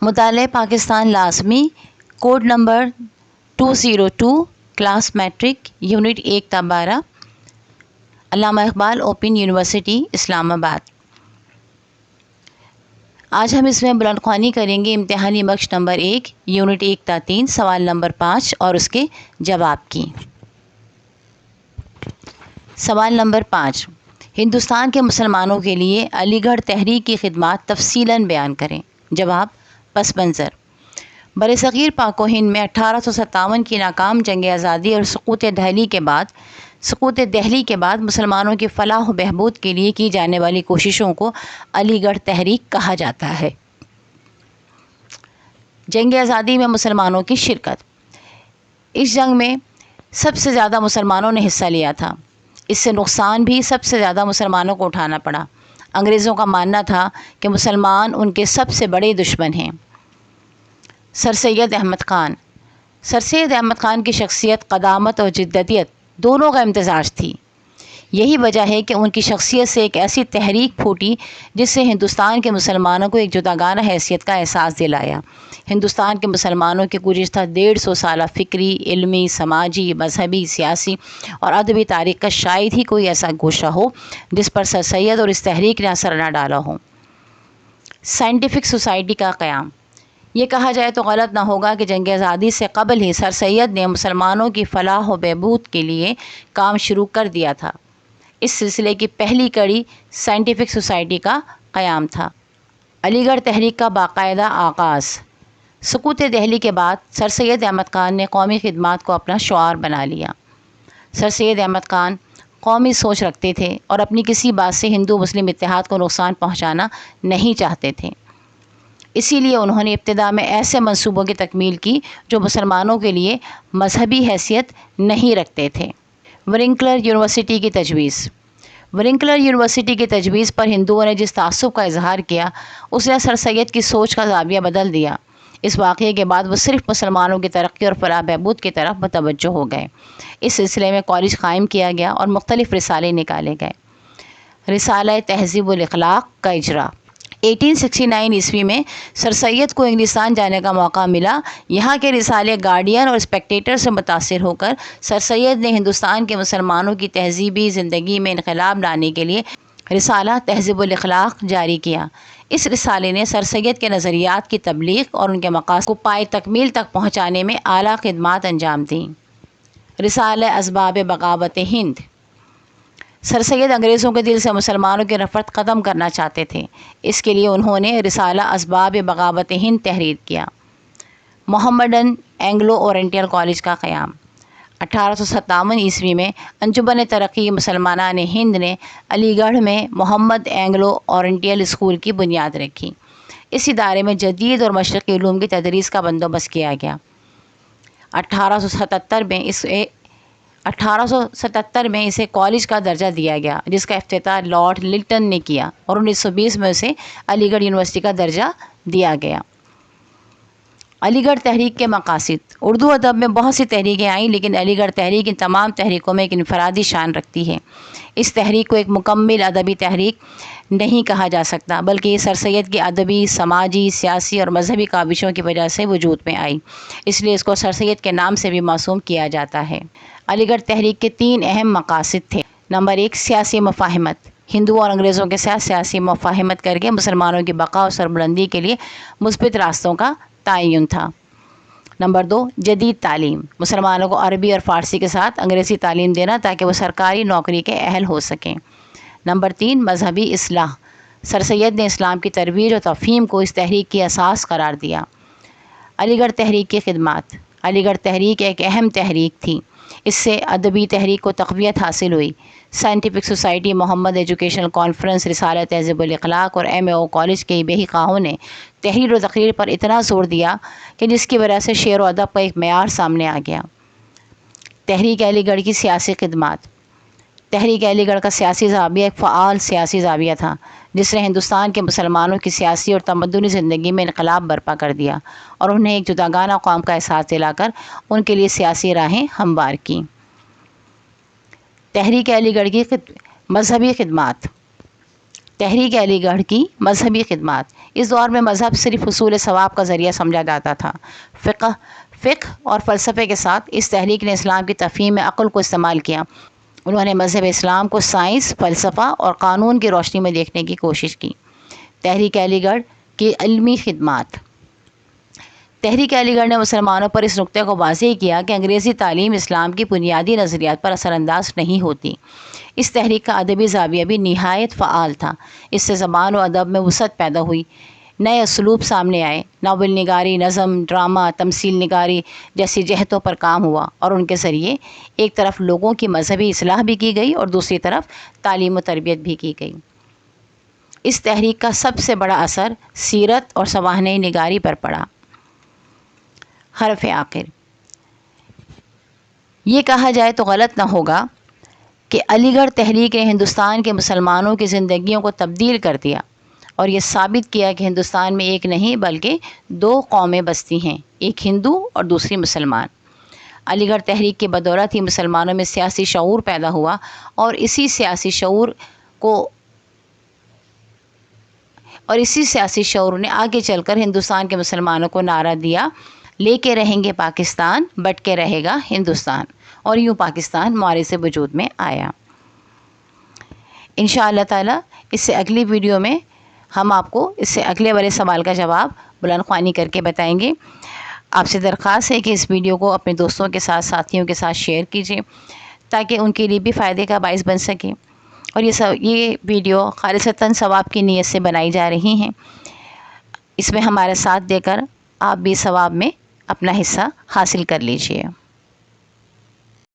مطالعہ پاکستان لازمی، code number 202، class matric, unit 1 تا 12، علامہ اقبال اوپن یونیورسٹی اسلام آباد۔ آج ہم اس میں بلند خوانی کریں گے امتحانی بخش نمبر 1، یونٹ 1 تا 3، سوال نمبر 5 اور اس کے جواب کی۔ سوال نمبر 5، ہندوستان کے مسلمانوں کے لیے علی گڑھ تحریک کی خدمات تفصیلاً بیان کریں۔ جواب: پس منظر: برصغیر پاک و ہند میں 1857 کی ناکام جنگ آزادی اور سقوط دہلی کے بعد مسلمانوں کی فلاح و بہبود کے لیے کی جانے والی کوششوں کو علی گڑھ تحریک کہا جاتا ہے۔ جنگ آزادی میں مسلمانوں کی شرکت: اس جنگ میں سب سے زیادہ مسلمانوں نے حصہ لیا تھا۔ اس سے نقصان بھی سب سے زیادہ مسلمانوں کو اٹھانا پڑا۔ انگریزوں کا ماننا تھا کہ مسلمان ان کے سب سے بڑے دشمن ہیں۔ سر سید احمد خان کی شخصیت قدامت اور جدت دونوں کا امتزاج تھی۔ یہی وجہ ہے کہ ان کی شخصیت سے ایک ایسی تحریک پھوٹی جس سے ہندوستان کے مسلمانوں کو ایک جداگانہ حیثیت کا احساس دلایا۔ ہندوستان کے مسلمانوں کی گزشتہ 150 سالہ فکری، علمی، سماجی، مذہبی، سیاسی اور ادبی تاریخ کا شاید ہی کوئی ایسا گوشہ ہو جس پر سر سید اور اس تحریک نے اثر نہ ڈالا ہو۔ سائنٹیفک سوسائٹی کا قیام: یہ کہا جائے تو غلط نہ ہوگا کہ جنگ آزادی سے قبل ہی سر سید نے مسلمانوں کی فلاح و بہبود کے لیے کام شروع کر دیا تھا۔ اس سلسلے کی پہلی کڑی سائنٹیفک سوسائٹی کا قیام تھا۔ علی گڑھ تحریک کا باقاعدہ آغاز: سقوط دہلی کے بعد سر سید احمد خان نے قومی خدمات کو اپنا شعار بنا لیا۔ سر سید احمد خان قومی سوچ رکھتے تھے اور اپنی کسی بات سے ہندو مسلم اتحاد کو نقصان پہنچانا نہیں چاہتے تھے۔ اسی لیے انہوں نے ابتدا میں ایسے منصوبوں کی تکمیل کی جو مسلمانوں کے لیے مذہبی حیثیت نہیں رکھتے تھے۔ ورنکلر یونیورسٹی کی تجویز: ورنکلر یونیورسٹی کی تجویز پر ہندوؤں نے جس تعصب کا اظہار کیا اس نے سر سید کی سوچ کا زاویہ بدل دیا۔ اس واقعے کے بعد وہ صرف مسلمانوں کی ترقی اور فلاح بہبود کی طرف متوجہ ہو گئے۔ اس سلسلے میں کالج قائم کیا گیا اور مختلف رسالے نکالے گئے۔ رسالہ تہذیب الاخلاق کا اجرا: 1869 عیسوی میں سر سید کو انگلستان جانے کا موقع ملا۔ یہاں کے رسالے گارڈین اور اسپیکٹیٹر سے متاثر ہو کر سر سید نے ہندوستان کے مسلمانوں کی تہذیبی زندگی میں انقلاب لانے کے لیے رسالہ تہذیب الاخلاق جاری کیا۔ اس رسالے نے سر سید کے نظریات کی تبلیغ اور ان کے مقاصد کو پائے تکمیل تک پہنچانے میں اعلیٰ خدمات انجام دیں۔ رسالہ اسباب بغاوت ہند: سر سید انگریزوں کے دل سے مسلمانوں کی نفرت ختم کرنا چاہتے تھے۔ اس کے لیے انہوں نے رسالہ اسباب بغاوت ہند تحریر کیا۔ محمڈن اینگلو اورینٹل کالج کا قیام: 1857 عیسوی میں انجمن ترقی مسلمانان ہند نے علی گڑھ میں محمد اینگلو اورینٹل اسکول کی بنیاد رکھی۔ اس ادارے میں جدید اور مشرقی علوم کی تدریس کا بندوبست کیا گیا۔ 1877 میں اسے کالج کا درجہ دیا گیا جس کا افتتاح لارڈ لٹن نے کیا اور 1920 میں اسے علی گڑھ یونیورسٹی کا درجہ دیا گیا۔ علی گڑھ تحریک کے مقاصد: اردو ادب میں بہت سی تحریکیں آئیں لیکن علی گڑھ تحریک ان تمام تحریکوں میں ایک انفرادی شان رکھتی ہے۔ اس تحریک کو ایک مکمل ادبی تحریک نہیں کہا جا سکتا بلکہ یہ سر سید کی ادبی، سماجی، سیاسی اور مذہبی کاوشوں کی وجہ سے وجود میں آئی، اس لیے اس کو سر سید کے نام سے بھی موسوم کیا جاتا ہے۔ علی گڑھ تحریک کے 3 اہم مقاصد تھے۔ نمبر 1، سیاسی مفاہمت: ہندوؤں اور انگریزوں کے ساتھ سیاسی مفاہمت کر کے مسلمانوں کی بقا اور سربلندی کے لیے مثبت راستوں کا تعین تھا۔ نمبر 2، جدید تعلیم: مسلمانوں کو عربی اور فارسی کے ساتھ انگریزی تعلیم دینا تاکہ وہ سرکاری نوکری کے اہل ہو سکیں۔ نمبر 3، مذہبی اصلاح: سر سید نے اسلام کی ترویج اور تفہیم کو اس تحریک کی اساس قرار دیا۔ علی گڑھ تحریک کی خدمات: علی گڑھ تحریک ایک اہم تحریک تھی۔ اس سے ادبی تحریک کو تقویت حاصل ہوئی۔ سائنٹیفک سوسائٹی، محمد ایجوکیشنل کانفرنس، رسالہ تہذیب الاخلاق اور MAO کالج کے بے خواہوں نے تحریر و تقریر پر اتنا زور دیا کہ جس کی وجہ سے شعر و ادب کا ایک معیار سامنے آ گیا۔ تحریک علی گڑھ کی سیاسی خدمات: تحریک علی گڑھ کا سیاسی زاویہ ایک فعال سیاسی زاویہ تھا جس نے ہندوستان کے مسلمانوں کی سیاسی اور تمدنی زندگی میں انقلاب برپا کر دیا اور انہیں ایک جداگانہ قوم کا احساس دلا کر ان کے لیے سیاسی راہیں ہموار کیں۔ تحریک علی گڑھ کی مذہبی خدمات: تحریک علی گڑھ کی مذہبی خدمات۔ اس دور میں مذہب صرف حصول ثواب کا ذریعہ سمجھا جاتا تھا۔ فقہ اور فلسفے کے ساتھ اس تحریک نے اسلام کی تفہیم میں عقل کو استعمال کیا۔ انہوں نے مذہب اسلام کو سائنس، فلسفہ اور قانون کی روشنی میں دیکھنے کی کوشش کی۔ تحریک علی گڑھ کی علمی خدمات۔ تحریک علی گڑھ نے مسلمانوں پر اس نقطے کو واضح کیا کہ انگریزی تعلیم اسلام کی بنیادی نظریات پر اثر انداز نہیں ہوتی۔ اس تحریک کا ادبی زاویہ بھی نہایت فعال تھا۔ اس سے زبان و ادب میں وسعت پیدا ہوئی، نئے اسلوب سامنے آئے، ناول نگاری، نظم، ڈرامہ، تمثیل نگاری جیسی جہتوں پر کام ہوا، اور ان کے ذریعے ایک طرف لوگوں کی مذہبی اصلاح بھی کی گئی اور دوسری طرف تعلیم و تربیت بھی کی گئی۔ اس تحریک کا سب سے بڑا اثر سیرت اور سوانح نگاری پر پڑا۔ حرف آخر۔ یہ کہا جائے تو غلط نہ ہوگا کہ علی گڑھ تحریک نے ہندوستان کے مسلمانوں کی زندگیوں کو تبدیل کر دیا اور یہ ثابت کیا کہ ہندوستان میں ایک نہیں بلکہ دو قومیں بستی ہیں، ایک ہندو اور دوسری مسلمان۔ علی گڑھ تحریک کی بدولت ہی مسلمانوں میں سیاسی شعور پیدا ہوا، اور اسی سیاسی شعور نے آگے چل کر ہندوستان کے مسلمانوں کو نعرہ دیا، لے کے رہیں گے پاکستان، بٹ کے رہے گا ہندوستان، اور یوں پاکستان معرض وجود میں آیا۔ انشاءاللہ تعالیٰ اس سے اگلی ویڈیو میں ہم آپ کو اس سے اگلے والے سوال کا جواب بلند خوانی کر کے بتائیں گے۔ آپ سے درخواست ہے کہ اس ویڈیو کو اپنے دوستوں کے ساتھ، ساتھیوں کے ساتھ شیئر کیجیے تاکہ ان کے لیے بھی فائدے کا باعث بن سکے، اور یہ ویڈیو خالصتاً ثواب کی نیت سے بنائی جا رہی ہیں۔ اس میں ہمارا ساتھ دے کر آپ بھی ثواب میں اپنا حصہ حاصل کر لیجیے۔